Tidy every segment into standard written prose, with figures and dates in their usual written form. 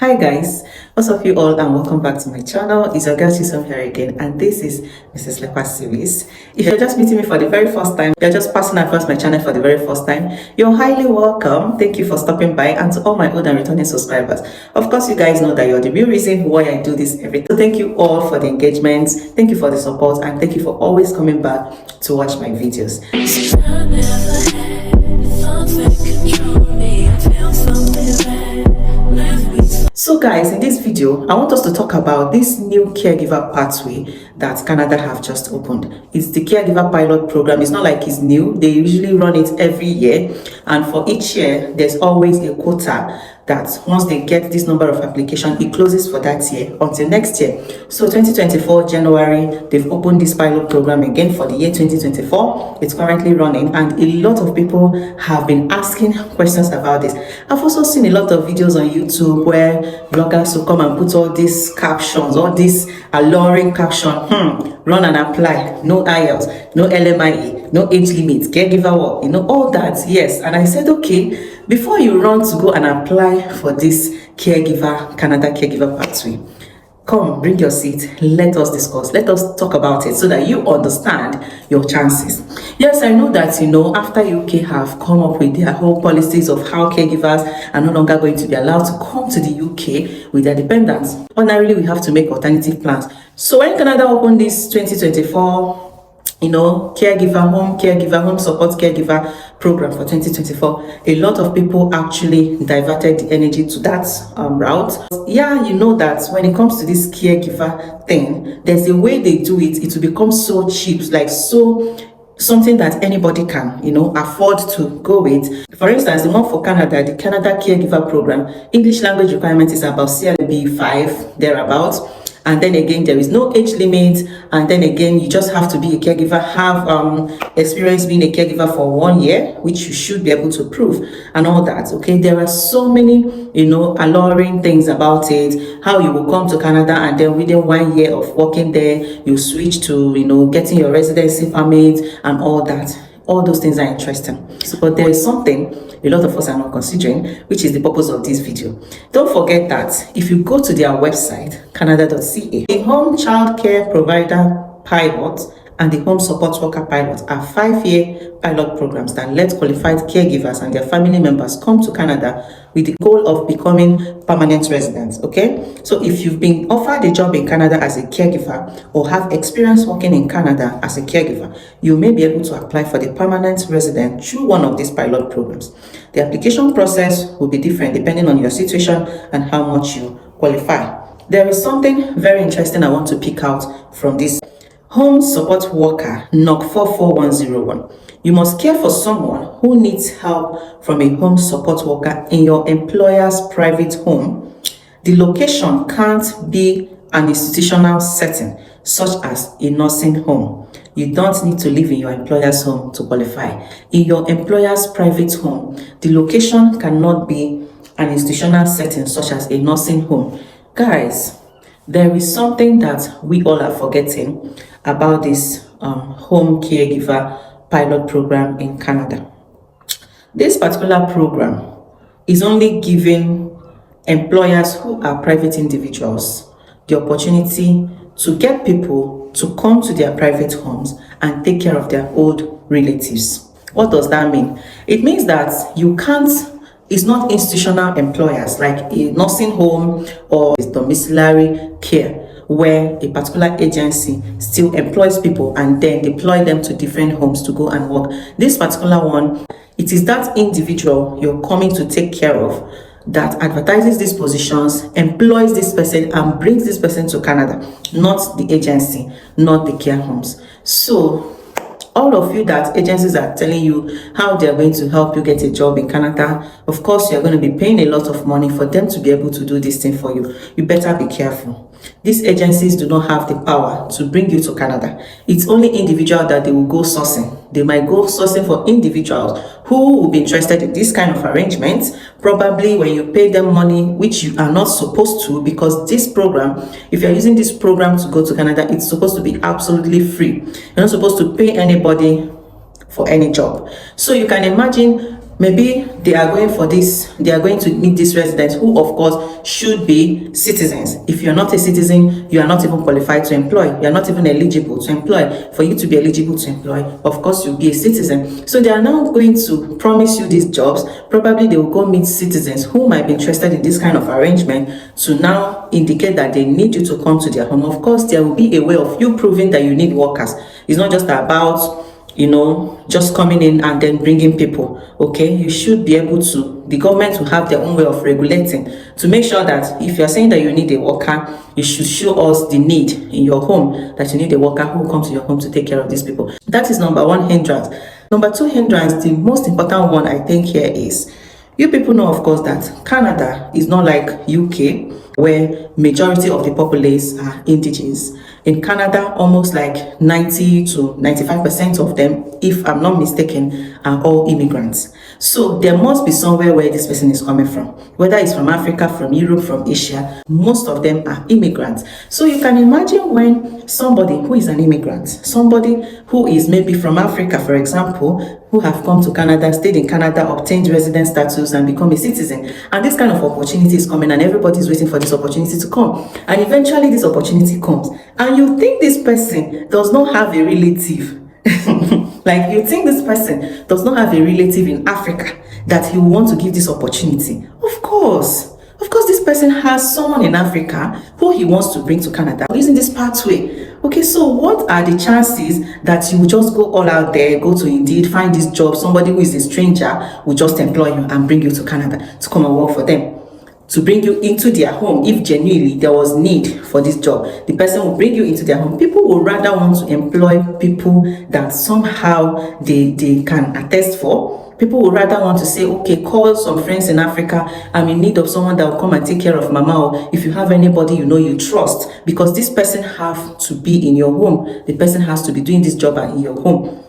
Hi guys, what's up you all and welcome back to my channel. It's your girl Chisom here again, and this is Mrs. Lepa series. If you're just meeting me for the very first time, you're just passing across my channel for the very first time, you're highly welcome. Thank you for stopping by, and to all my old and returning subscribers. Of course, you guys know that you're the real reason why I do this every time. So thank you all for the engagement, thank you for the support, and thank you for always coming back to watch my videos. So guys, in this video, I want us to talk about this new caregiver pathway that Canada have just opened. It's the caregiver pilot program. It's not like it's new. They usually run it every year, and for each year, there's always a quota that once they get this number of applications, it closes for that year until next year. So 2024 January, they've opened this pilot program again for the year 2024. It's currently running, and a lot of people have been asking questions about this. I've also seen a lot of videos on YouTube where bloggers will come and put all these captions, all this alluring caption, run and apply, no IELTS, no LMIE, no age limit, caregiver work, all that. Yes, and I said, okay, before you run to go and apply for this Canada caregiver pathway, come, bring your seat, let us discuss, let us talk about it so that you understand your chances. Yes, I know that, after UK have come up with their whole policies of how caregivers are no longer going to be allowed to come to the UK with their dependents, ordinarily we have to make alternative plans. So when Canada opened this 2024 caregiver home support caregiver program for 2024, a lot of people actually diverted the energy to that route. Yeah, you know that when it comes to this caregiver thing, there's a way they do it. It will become so cheap, like something that anybody can afford to go with. For instance, the one for Canada, the Canada caregiver program, English language requirement is about CLB 5 thereabouts. And then again, there is no age limit. And then again, you just have to be a caregiver, have experience being a caregiver for 1 year, which you should be able to prove, and all that. Okay, there are so many, alluring things about it. How you will come to Canada and then within 1 year of working there, you switch to, getting your residency permit and all that. All those things are interesting. But there is something a lot of us are not considering, which is the purpose of this video. Don't forget that if you go to their website, canada.ca, the home child care provider pilot and the home support worker pilot are 5-year pilot programs that let qualified caregivers and their family members come to Canada with the goal of becoming permanent residents. Okay, so if you've been offered a job in Canada as a caregiver or have experience working in Canada as a caregiver, you may be able to apply for the permanent resident through one of these pilot programs. The application process will be different depending on your situation and how much you qualify. There is something very interesting I want to pick out from this. Home support worker NOC 44101. You must care for someone who needs help from a home support worker in your employer's private home. The location can't be an institutional setting such as a nursing home. You don't need to live in your employer's home to qualify. In your employer's private home, the location cannot be an institutional setting such as a nursing home. Guys, there is something that we all are forgetting about this home caregiver pilot program in Canada. This particular program is only giving employers who are private individuals the opportunity to get people to come to their private homes and take care of their old relatives. What does that mean? It means that you can't, it's not institutional employers like a nursing home or domiciliary care, where a particular agency still employs people and then deploy them to different homes to go and work. This particular one, it is that individual you're coming to take care of that advertises these positions, employs this person, and brings this person to Canada, not the agency, not the care homes. So all of you that agencies are telling you how they're going to help you get a job in Canada, of course, you're going to be paying a lot of money for them to be able to do this thing for you. You better be careful. These agencies do not have the power to bring you to Canada. It's only individual that they will go sourcing. They might go sourcing for individuals who will be interested in this kind of arrangements, probably when you pay them money, which you are not supposed to, because this program, if you're using this program to go to Canada, it's supposed to be absolutely free. You're not supposed to pay anybody for any job. So you can imagine Maybe they are going for this, they are going to meet these residents who of course should be citizens. If you're not a citizen, you are not even qualified to employ, you are not even eligible to employ. For you to be eligible to employ, of course you'll be a citizen. So they are now going to promise you these jobs. Probably they will go meet citizens who might be interested in this kind of arrangement to now indicate that they need you to come to their home. Of course, there will be a way of you proving that you need workers. It's not just about, you know, just coming in and then bringing people. Okay, you should be able to, the government will have their own way of regulating to make sure that if you're saying that you need a worker, you should show us the need in your home, that you need a worker who comes to your home to take care of these people. That is number one hindrance. Number two hindrance, the most important one I think here is, you people know of course that Canada is not like UK where majority of the populace are indigenous. In Canada, almost like 90 to 95% of them, if I'm not mistaken, are all immigrants. So there must be somewhere where this person is coming from. Whether it's from Africa, from Europe, from Asia, most of them are immigrants. So you can imagine when somebody who is an immigrant, somebody who is maybe from Africa, for example, who have come to Canada, stayed in Canada, obtained resident status and become a citizen. And this kind of opportunity is coming and everybody is waiting for this opportunity to come. And eventually this opportunity comes. And you think this person does not have a relative. Like you think this person does not have a relative in Africa that he will want to give this opportunity. Of course, this person has someone in Africa who he wants to bring to Canada using this pathway. Okay, so what are the chances that you will just go all out there, go to Indeed, find this job, somebody who is a stranger will just employ you and bring you to Canada to come and work for them, to bring you into their home? If genuinely there was need for this job, the person will bring you into their home. People will rather want to employ people that somehow they can attest for. People would rather want to say, okay, call some friends in Africa. I'm in need of someone that will come and take care of mama. Or if you have anybody you know you trust, because this person have to be in your home. The person has to be doing this job in your home.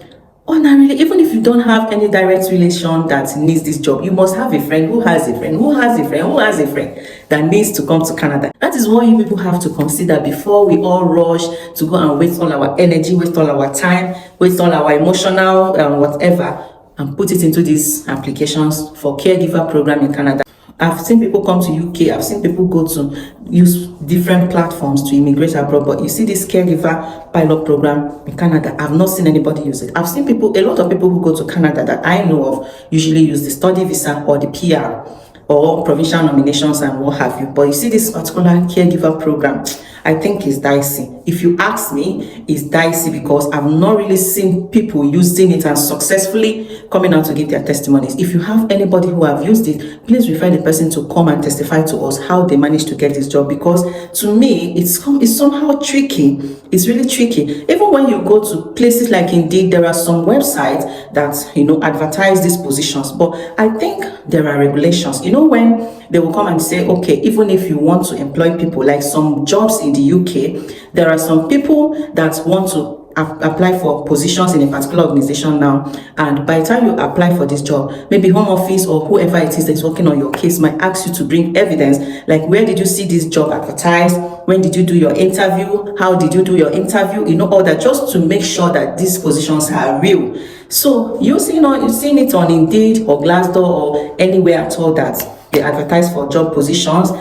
Ordinarily, even if you don't have any direct relation that needs this job, you must have a friend who has a friend who has a friend who has a friend that needs to come to Canada. That is what you people have to consider before we all rush to go and waste all our energy, waste all our time, waste all our emotional whatever, and put it into these applications for caregiver program in Canada. I've seen people come to UK, I've seen people go to use different platforms to immigrate abroad, but you see this caregiver pilot program in Canada, I've not seen anybody use it. I've seen people, a lot of people who go to Canada that I know of usually use the study visa or the PR or provincial nominations and what have you. But you see this particular caregiver program, I think is dicey. If you ask me, it's dicey because I've not really seen people using it and successfully coming out to give their testimonies. If you have anybody who have used it, please refer the person to come and testify to us how they managed to get this job, because to me, it's somehow tricky. It's really tricky. Even when you go to places like Indeed, there are some websites that, you know, advertise these positions, but I think there are regulations. You know, when they will come and say, okay, even if you want to employ people, like some jobs in the UK, there are some people that want to apply for positions in a particular organization now, and by the time you apply for this job, maybe home office or whoever it is that's working on your case might ask you to bring evidence, like where did you see this job advertised, when did you do your interview, how did you do your interview, you know, all that, just to make sure that these positions are real. So you've seen it on Indeed or Glassdoor or anywhere at all that they advertise for job positions,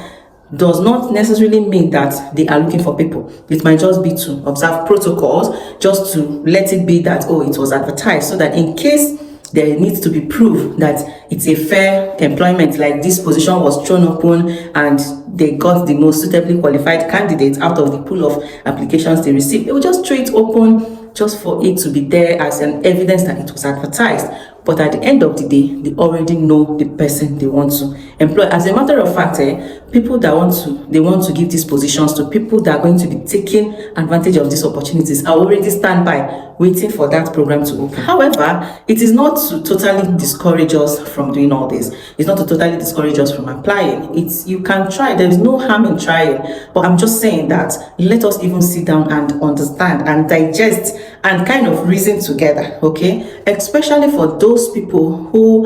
does not necessarily mean that they are looking for people. It might just be to observe protocols, just to let it be that, oh, it was advertised, so that in case there needs to be proof that it's a fair employment, like this position was thrown open and they got the most suitably qualified candidates out of the pool of applications they received, they will just throw it open just for it to be there as an evidence that it was advertised. But at the end of the day, they already know the person they want to employ. As a matter of fact, people that want to give these positions to people that are going to be taking advantage of these opportunities are already standby, waiting for that program to open. However, it is not to totally discourage us from doing all this. It's not to totally discourage us from applying. You can try. There is no harm in trying. But I'm just saying that let us even sit down and understand and digest and kind of reason together, okay? Especially for those people who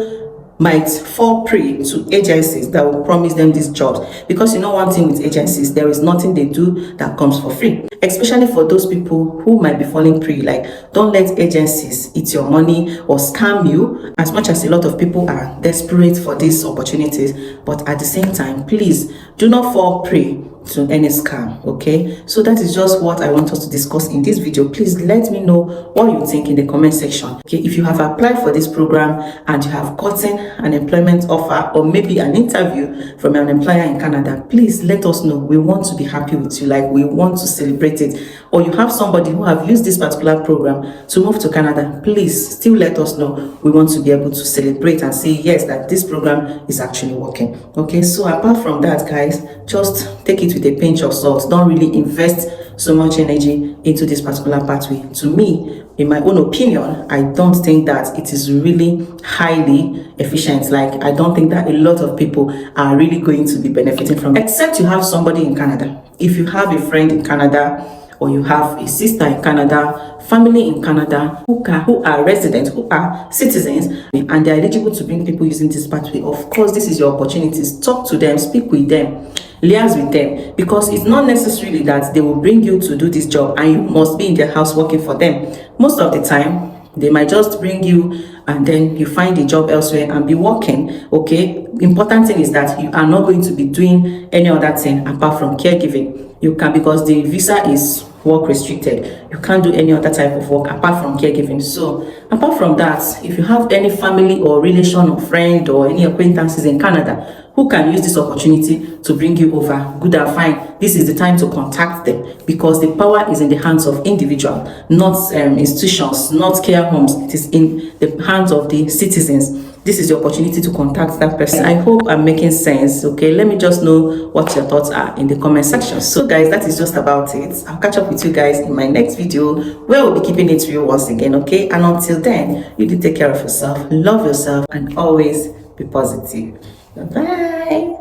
might fall prey to agencies that will promise them these jobs, because you know one thing with agencies, there is nothing they do that comes for free, especially for those people who might be falling prey. Like, don't let agencies eat your money or scam you. As much as a lot of people are desperate for these opportunities, but at the same time, please do not fall prey to any scam. Okay, so that is just what I want us to discuss in this video. Please let me know what you think in the comment section. Okay, if you have applied for this program and you have gotten an employment offer or maybe an interview from an employer in Canada, please let us know. We want to be happy with you, like we want to celebrate it. Or you have somebody who have used this particular program to move to Canada, please still let us know. We want to be able to celebrate and say yes, that this program is actually working. Okay, so apart from that, guys, just take it with a pinch of salt. Don't really invest so much energy into this particular pathway. To me, in my own opinion, I don't think that it is really highly efficient. Like, I don't think that a lot of people are really going to be benefiting from it, except you have somebody in Canada. If you have a friend in Canada, or you have a sister in Canada, family in Canada who are residents, who are citizens, and they are eligible to bring people using this pathway, of course, this is your opportunities. Talk to them, speak with them, liaise with them, because it's not necessarily that they will bring you to do this job and you must be in their house working for them. Most of the time, they might just bring you and then you find a job elsewhere and be working. Okay, important thing is that you are not going to be doing any other thing apart from caregiving. You can, because the visa is work restricted, you can't do any other type of work apart from caregiving. So apart from that, if you have any family or relation or friend or any acquaintances in Canada who can use this opportunity to bring you over, good and fine, this is the time to contact them, because the power is in the hands of individuals, not institutions, not care homes. It is in the hands of the citizens. This is the opportunity to contact that person. I hope I'm making sense. Okay, let me just know what your thoughts are in the comment section. So guys, that is just about it. I'll catch up with you guys in my next video, where we'll be keeping it real once again. Okay, and until then, you do take care of yourself, love yourself, and always be positive. Bye.